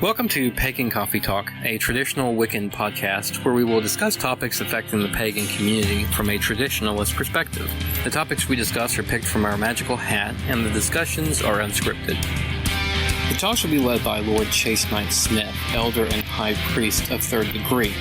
Welcome to Pagan Coffee Talk, a traditional Wiccan podcast where we will discuss topics affecting the pagan community from a traditionalist perspective. The topics we discuss are picked from our magical hat, and the discussions are unscripted. The talk shall be led by Lord Chase Knight Smith, Elder and High Priest of Third Degree,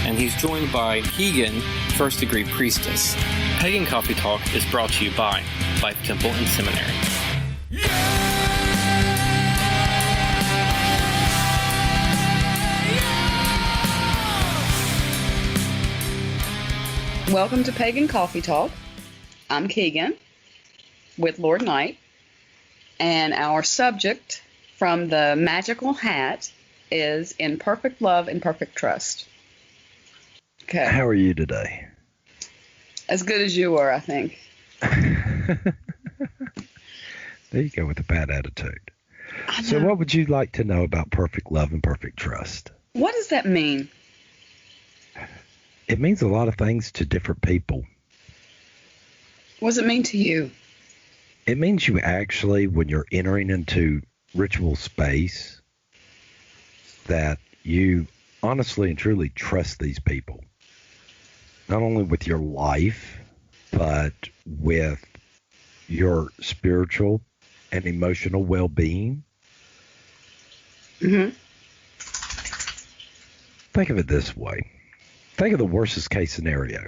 and he's joined by Keegan, First Degree Priestess. Pagan Coffee Talk is brought to you by Life Temple and Seminary. Welcome to Pagan Coffee Talk. I'm Keegan with Lord Night, and our subject from the magical hat is In Perfect Love and Perfect Trust. Okay. How are you today? As good as you were, I think. There you go with a bad attitude. So what would you like to know about perfect love and perfect trust? What does that mean? It means a lot of things to different people. What does it mean to you? It means you actually, when you're entering into ritual space, that you honestly and truly trust these people. Not only with your life, but with your spiritual and emotional well-being. Mm-hmm. Think of it this way. Think of the worst case scenario,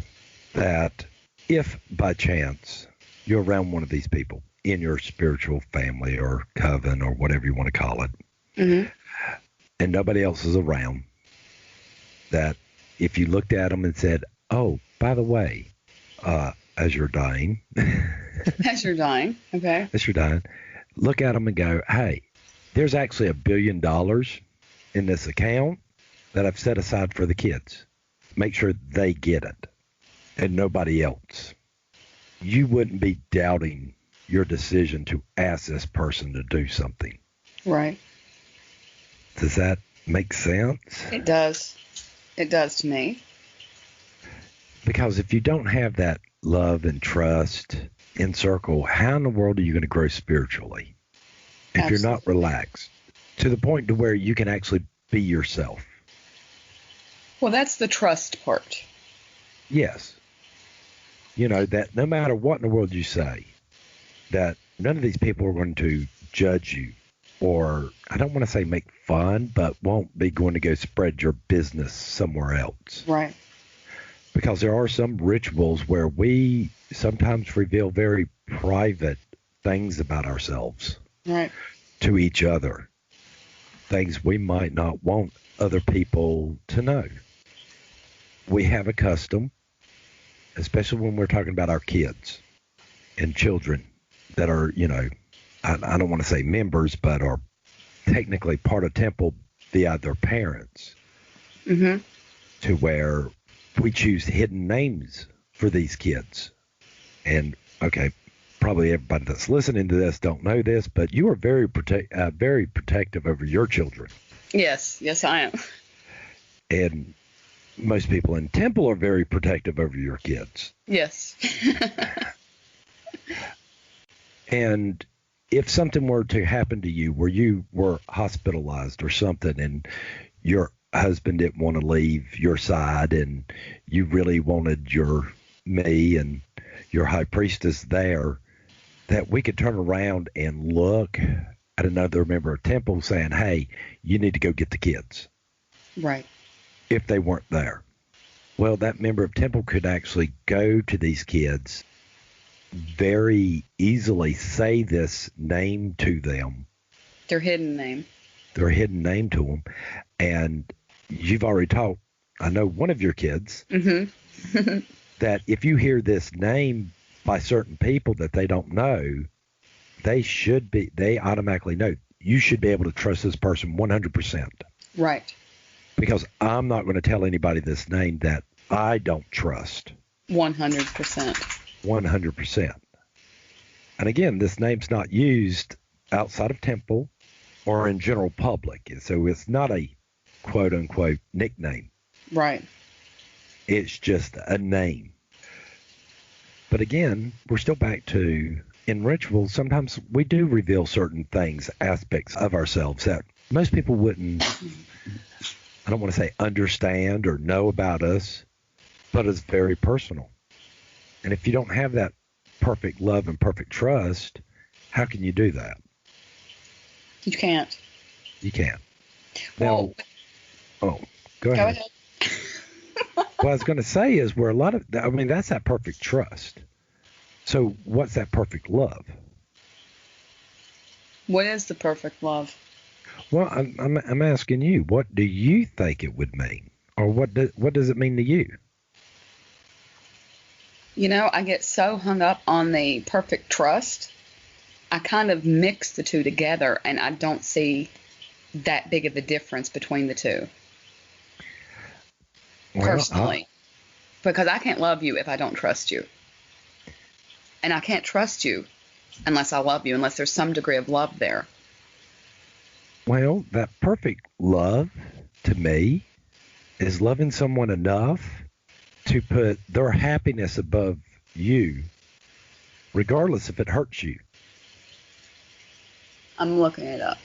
that if by chance you're around one of these people in your spiritual family or coven or whatever you want to call it, Mm-hmm. and nobody else is around, that if you looked at them and said, oh, by the way, as you're dying, As you're dying, okay. as you're dying, look at them and go, hey, there's actually $1 billion in this account that I've set aside for the kids. Make sure they get it and nobody else. You wouldn't be doubting your decision to ask this person to do something. Right. Does that make sense? It does. It does to me. Because if you don't have that love and trust in circle, how in the world are you going to grow spiritually? If you're not relaxed to the point to where you can actually be yourself. Well, that's the trust part. Yes. You know, that no matter what in the world you say, that none of these people are going to judge you, or I don't want to say make fun, but won't be going to go spread your business somewhere else. Right. Because there are some rituals where we sometimes reveal very private things about ourselves Right. to each other. Things we might not want other people to know. We have a custom, especially when we're talking about our kids and children that are, you know, I don't want to say members, but are technically part of temple via their parents, Mm-hmm. to where we choose hidden names for these kids. And, okay, probably everybody that's listening to this don't know this, but you are very protective over your children. Yes. Yes, I am. And most people in temple are very protective over your kids. Yes. And if something were to happen to you where you were hospitalized or something and your husband didn't want to leave your side and you really wanted me and your high priestess there, that we could turn around and look at another member of temple saying, hey, you need to go get the kids. Right. If they weren't there. Well, that member of temple could actually go to these kids, very easily say this name to them. Their hidden name. Their hidden name to them. And you've already taught, I know one of your kids, Mm-hmm. that if you hear this name by certain people that they don't know, they automatically know. You should be able to trust this person 100%. Right. Because I'm not going to tell anybody this name that I don't trust. 100%. 100%. And again, this name's not used outside of temple or in general public. So it's not a quote-unquote nickname. Right. It's just a name. But again, we're still back to, in rituals, sometimes we do reveal certain things, aspects of ourselves that most people wouldn't, I don't want to say understand or know about us, but it's very personal. And if you don't have that perfect love and perfect trust, how can you do that? You can't. You can't. Well, Now, go ahead. What I was going to say is where a lot of, I mean, that's that perfect trust. So what's that perfect love? What is the perfect love? Well, I'm asking you, what do you think it would mean? Or what does it mean to you? You know, I get so hung up on the perfect trust. I kind of mix the two together, and I don't see that big of a difference between the two. Well, Personally. Because I can't love you if I don't trust you. And I can't trust you unless I love you, unless there's some degree of love there. Well, that perfect love, to me, is loving someone enough to put their happiness above you, regardless if it hurts you. I'm looking it up.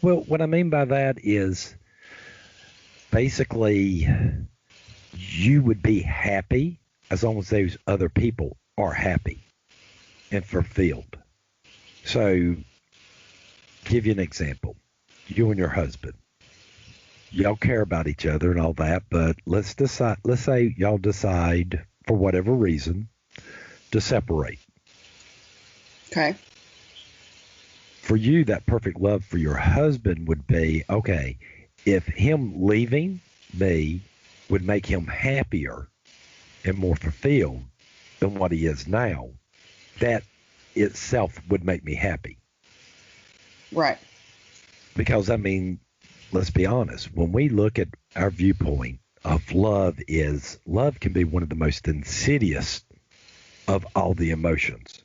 Well, what I mean by that is basically you would be happy as long as those other people are happy and fulfilled. So, give you an example. You and your husband. Y'all care about each other and all that, but let's say y'all decide for whatever reason to separate. Okay. For you, that perfect love for your husband would be, okay, if him leaving me would make him happier and more fulfilled than what he is now, that itself would make me happy. Right. Because, I mean, let's be honest, when we look at our viewpoint of love can be one of the most insidious of all the emotions.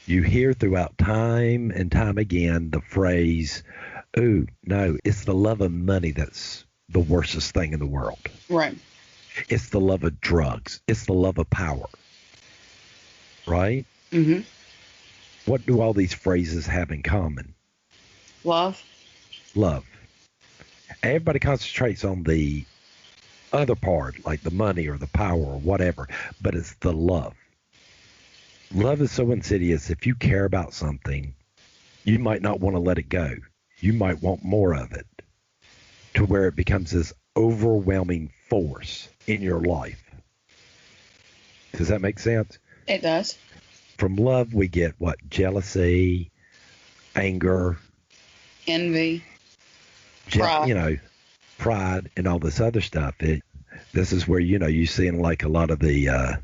You hear throughout time and time again the phrase, "Ooh, no, it's the love of money that's the worstest thing in the world." Right. It's the love of drugs. It's the love of power. Right? Mm-hmm. What do all these phrases have in common? Love. Love. Everybody concentrates on the other part, like the money or the power or whatever, but it's the love. Love is so insidious. If you care about something, you might not want to let it go. You might want more of it to where it becomes this overwhelming force in your life. Does that make sense? It does. From love, we get what? Jealousy, anger, Envy. Pride. Pride and all this other stuff. This is where, you see in like a lot of the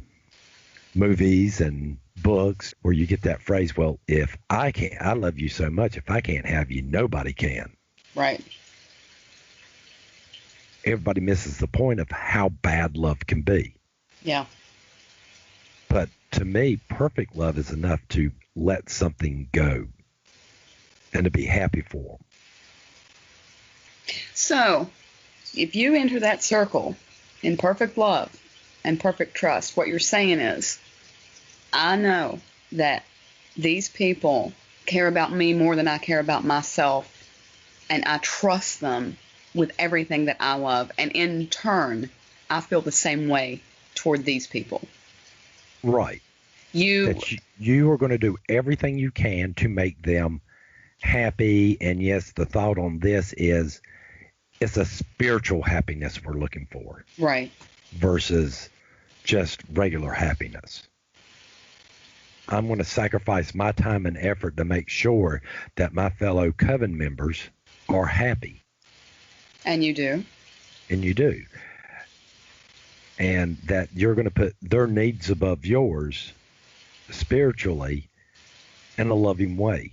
movies and books where you get that phrase, well, if I love you so much, if I can't have you, nobody can. Right. Everybody misses the point of how bad love can be. Yeah. But to me, perfect love is enough to let something go and to be happy for them. So, if you enter that circle in perfect love and perfect trust, what you're saying is, I know that these people care about me more than I care about myself, and I trust them with everything that I love, and in turn, I feel the same way toward these people. Right. You are going to do everything you can to make them happy, and yes, the thought on this is it's a spiritual happiness we're looking for. Right. Versus just regular happiness. I'm going to sacrifice my time and effort to make sure that my fellow coven members are happy. And you do. And you do. And that you're going to put their needs above yours spiritually in a loving way.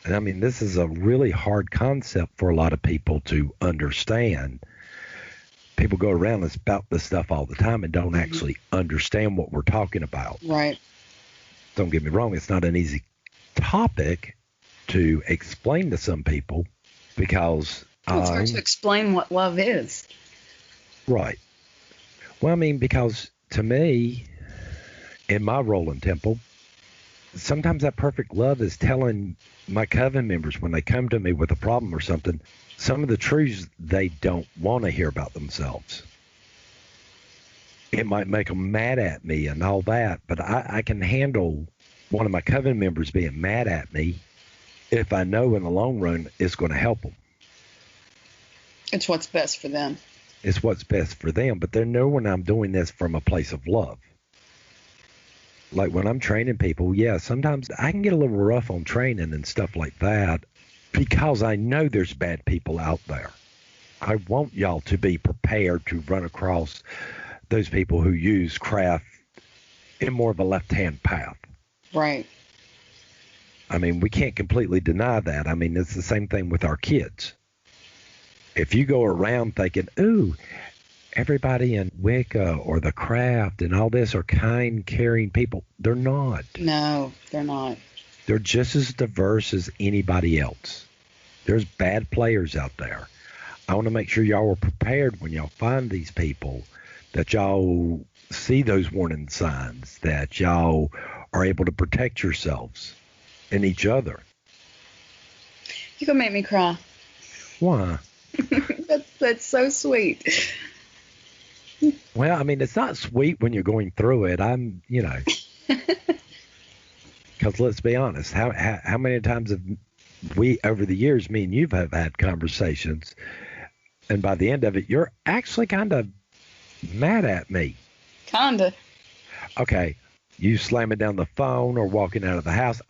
And I mean, this is a really hard concept for a lot of people to understand. People go around and spout this stuff all the time and don't actually understand what we're talking about. Right. Don't get me wrong, it's not an easy topic to explain to some people because it's hard to explain what love is. Right. Well, I mean, because to me, in my role in Temple, sometimes that perfect love is telling my coven members when they come to me with a problem or something, some of the truths they don't want to hear about themselves. It might make them mad at me and all that, but I can handle one of my coven members being mad at me if I know in the long run it's going to help them. It's what's best for them. It's what's best for them, but they know when I'm doing this from a place of love. Like when I'm training people, yeah, sometimes I can get a little rough on training and stuff like that because I know there's bad people out there. I want y'all to be prepared to run across those people who use craft in more of a left-hand path. Right. I mean, we can't completely deny that. I mean, it's the same thing with our kids. If you go around thinking, ooh, everybody in Wicca or the craft and all this are kind, caring people, they're not. No, they're not. They're just as diverse as anybody else. There's bad players out there. I want to make sure y'all are prepared when y'all find these people, that y'all see those warning signs, that y'all are able to protect yourselves and each other. You're going to make me cry. Why? That's so sweet. Well, I mean, it's not sweet when you're going through it. I'm, you know, because let's be honest, how many times have we, over the years, me and you have had conversations, and by the end of it, you're actually kind of mad at me. Kinda. Okay, you slamming down the phone or walking out of the house,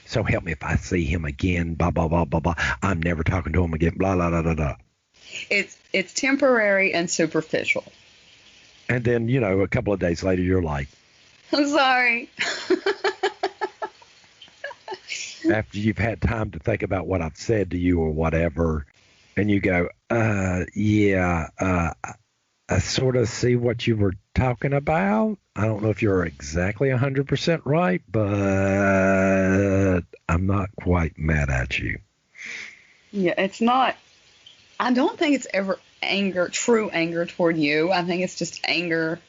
so help me if I see him again, blah, blah, blah, blah, blah. I'm never talking to him again, blah, blah, blah, blah, blah. It's temporary and superficial. And then, you know, a couple of days later, you're like, I'm sorry. after you've had time to think about what I've said to you or whatever, and you go, I sort of see what you were talking about. I don't know if you're exactly 100% right, but I'm not quite mad at you. Yeah, it's not. I don't think it's ever true anger toward you. I think it's just anger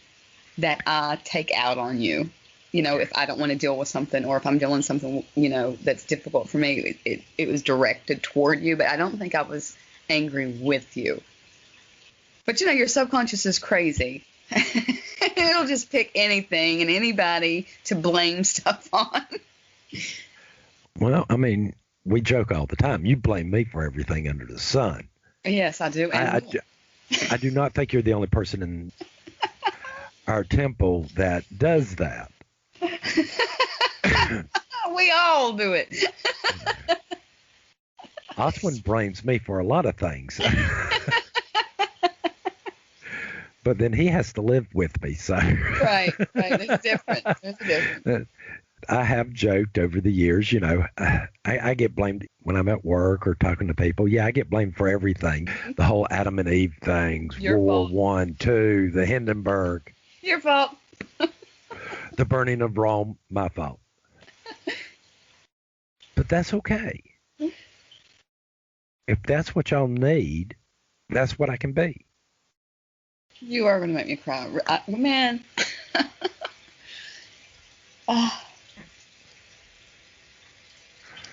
that I take out on you. You know, if I don't want to deal with something, or if I'm dealing with something, you know, that's difficult for me, it was directed toward you. But I don't think I was angry with you. But, you know, your subconscious is crazy. It'll just pick anything and anybody to blame stuff on. Well, I mean, we joke all the time. You blame me for everything under the sun. Yes, I do. I do not think you're the only person in our temple that does that. We all do it. Oswin blames me for a lot of things. But then he has to live with me, so. Right. There's a difference. I have joked over the years, you know, I get blamed when I'm at work or talking to people. Yeah, I get blamed for everything. The whole Adam and Eve things, Your World fault. War I, II, the Hindenburg. Your fault. The burning of Rome, my fault. But that's okay. If that's what y'all need, that's what I can be. You are going to make me cry. Man. Oh,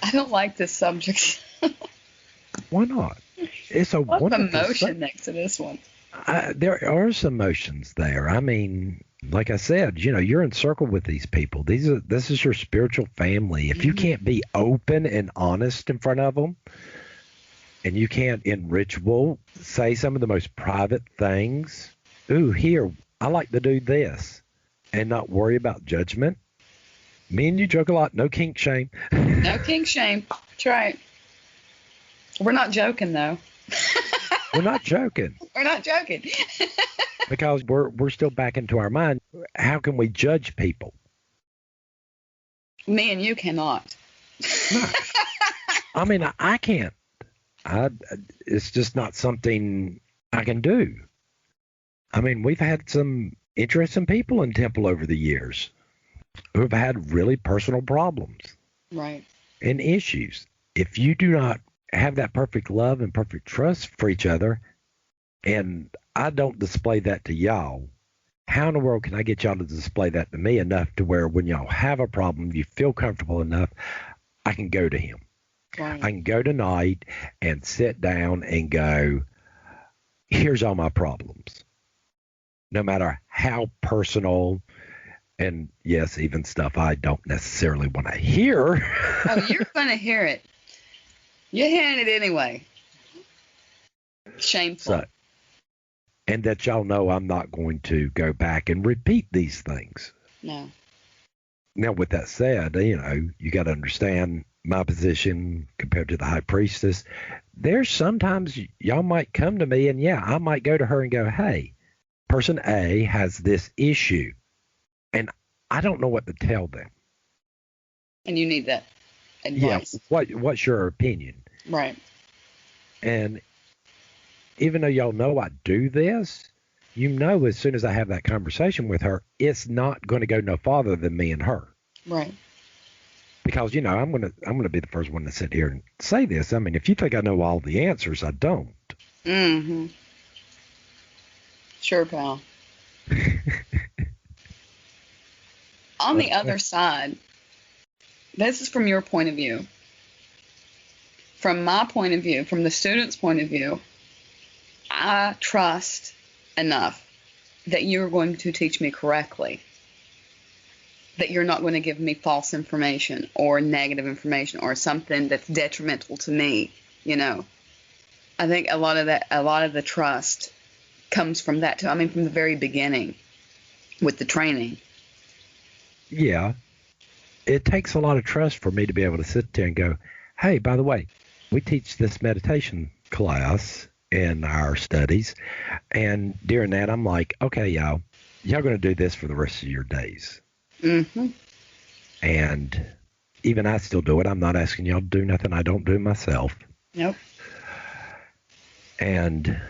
I don't like this subject. Why not? It's a What's wonderful emotion next to this one? There are some emotions there. I mean, like I said, you know, you're encircled with these people. This is your spiritual family. If you can't be open and honest in front of them, and you can't in ritual say some of the most private things, ooh, here, I like to do this, and not worry about judgment. Me and you joke a lot. No kink shame. No kink shame. That's right. We're not joking, though. We're not joking. We're not joking. Because we're still back into our mind. How can we judge people? Me and you cannot. No. I mean, I can't. It's just not something I can do. I mean, we've had some interesting people in Temple over the years who have had really personal problems. Right. And issues. If you do not have that perfect love and perfect trust for each other, and I don't display that to y'all, how in the world can I get y'all to display that to me enough to where when y'all have a problem, you feel comfortable enough, I can go to him. Right. I can go tonight and sit down and go, here's all my problems. No matter how personal, and yes, even stuff I don't necessarily want to hear. Oh, you're going to hear it. You're hearing it anyway. Shameful. So, and that y'all know I'm not going to go back and repeat these things. No. Now, with that said, you got to understand my position compared to the high priestess. There's sometimes y'all might come to me and I might go to her and go, hey, person A has this issue and I don't know what to tell them. And you need that advice. Yeah. What's your opinion? Right. And even though y'all know I do this, as soon as I have that conversation with her, it's not going to go no farther than me and her. Right. Because, I'm gonna be the first one to sit here and say this. I mean, if you think I know all the answers, I don't. Mm-hmm. Sure, pal. On the other side, this is from your point of view. From my point of view, from the student's point of view, I trust enough that you're going to teach me correctly, that you're not going to give me false information or negative information or something that's detrimental to me. I think a lot of the trust comes from that too. I mean, from the very beginning with the training. Yeah. It takes a lot of trust for me to be able to sit there and go, hey, by the way, we teach this meditation class in our studies. And during that, I'm like, okay, y'all going to do this for the rest of your days. Mm-hmm. And even I still do it. I'm not asking y'all to do nothing I don't do myself. Nope. And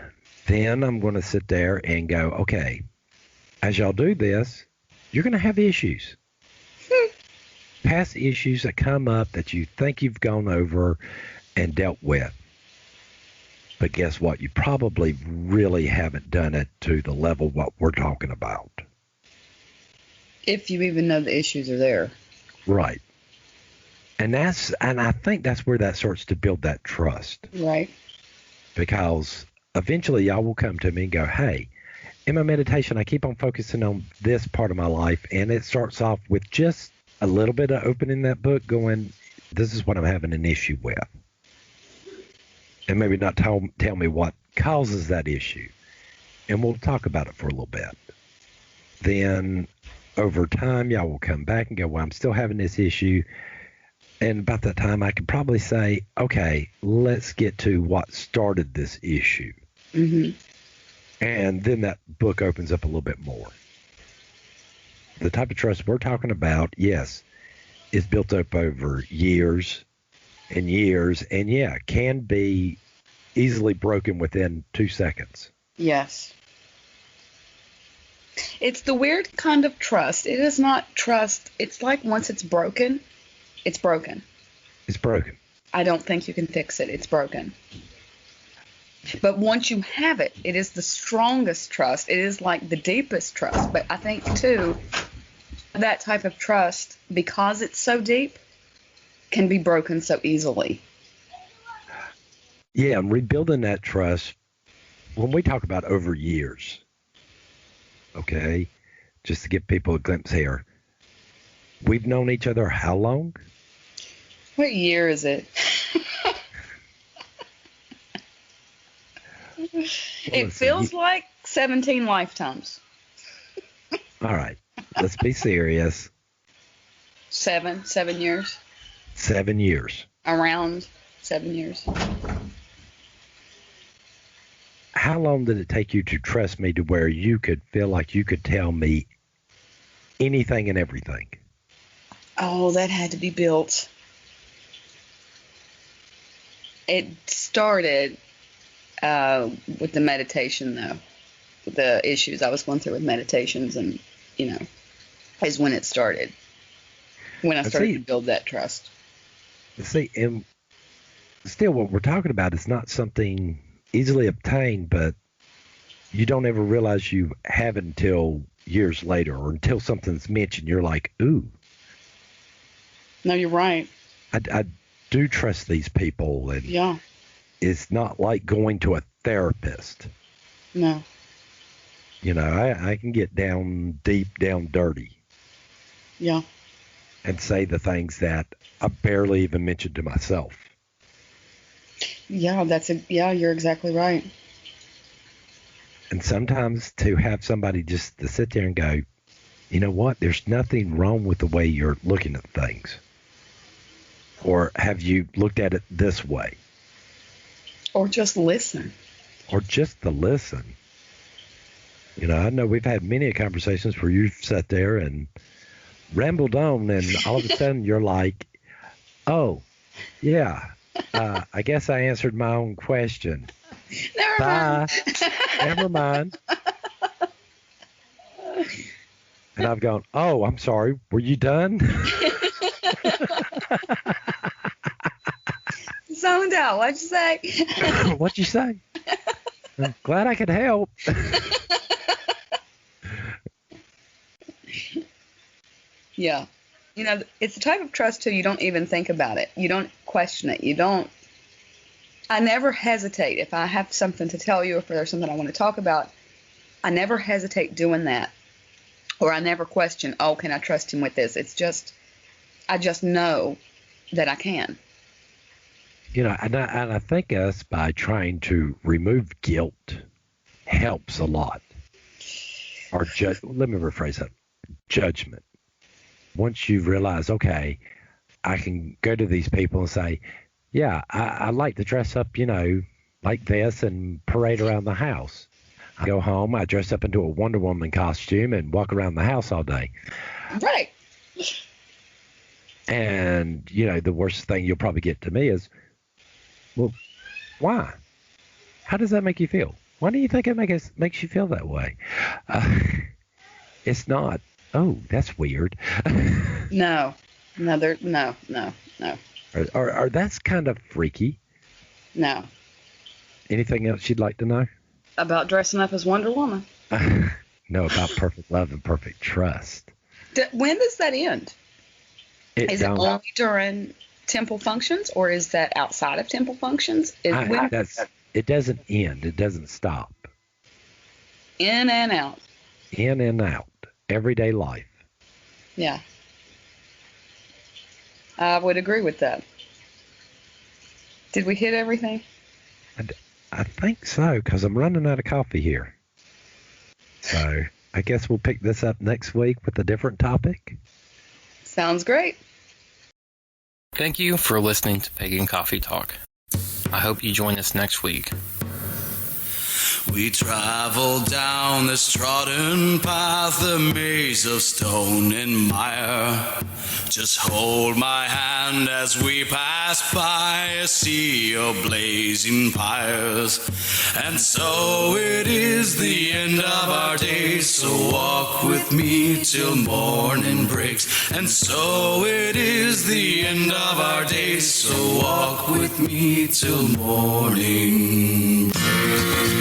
then I'm going to sit there and go, okay, as y'all do this, you're going to have issues. Past issues that come up that you think you've gone over and dealt with. But guess what? You probably really haven't done it to the level what we're talking about. If you even know the issues are there. Right. And I think that's where that starts to build that trust. Right. Because eventually y'all will come to me and go, hey, in my meditation, I keep on focusing on this part of my life. And it starts off with just a little bit of opening that book going, this is what I'm having an issue with. And maybe not tell me what causes that issue. And we'll talk about it for a little bit. Then over time, y'all will come back and go, well, I'm still having this issue. And about that time, I could probably say, okay, let's get to what started this issue. Mm-hmm. And then that book opens up a little bit more. The type of trust we're talking about, yes, is built up over years and years, and can be easily broken within 2 seconds. Yes. It's the weird kind of trust. It is not trust. It's like once it's broken, it's broken. It's broken. I don't think you can fix it. It's broken. But once you have it, it is the strongest trust. It is like the deepest trust. But I think, too, that type of trust, because it's so deep, can be broken so easily. Yeah, and rebuilding that trust, when we talk about over years, okay, just to give people a glimpse here, we've known each other how long? What year is it? It feels like 17 lifetimes. All right, let's be serious. 7 years. 7 years. Around 7 years. How long did it take you to trust me to where you could feel like you could tell me anything and everything? Oh, that had to be built. It started with the meditation, though. The issues I was going through with meditations, and, is when it started. When I started to build that trust. See, and still what we're talking about is not something easily obtained, but you don't ever realize you have it until years later, or until something's mentioned, you're like, ooh. No, you're right. I do trust these people, and Yeah. it's not like going to a therapist. No. I can get down deep, down dirty. Yeah. And say the things that I barely even mentioned to myself. Yeah, you're exactly right. And sometimes to have somebody just to sit there and go, you know what, there's nothing wrong with the way you're looking at things. Or have you looked at it this way? Or just listen. Or just to listen. I know we've had many conversations where you've sat there and rambled on, and all of a sudden you're like, oh, yeah, I guess I answered my own question. Never mind. And I've gone, oh, I'm sorry. Were you done? Zoned out. What'd you say? What'd you say? I'm glad I could help. Yeah. It's the type of trust, too, you don't even think about it. You don't question it. I never hesitate. If I have something to tell you, if there's something I want to talk about, I never hesitate doing that. Or I never question, oh, can I trust him with this? It's just, I just know that I can. And I think us, by trying to remove guilt, helps a lot. Or let me rephrase that. Judgment. Once you realize, okay, I can go to these people and say, yeah, I like to dress up, like this and parade around the house. I go home, I dress up into a Wonder Woman costume and walk around the house all day. Right. And, the worst thing you'll probably get to me is, well, why? How does that make you feel? Why do you think it makes you feel that way? It's not, oh, that's weird. No. Or that's kind of freaky. No. Anything else you'd like to know? About dressing up as Wonder Woman. No, about perfect love and perfect trust. When does that end? Is it only during temple functions, or is that outside of temple functions? It doesn't end. It doesn't stop. In and out. In and out. Everyday life. Yeah. I would agree with that. Did we hit everything? I think so, because I'm running out of coffee here. So I guess we'll pick this up next week with a different topic. Sounds great. Thank you for listening to Pagan Coffee Talk. I hope you join us next week. We travel down this trodden path, a maze of stone and mire. Just hold my hand as we pass by a sea of blazing pyres. And so it is the end of our days, so walk with me till morning breaks. And so it is the end of our days, so walk with me till morning breaks.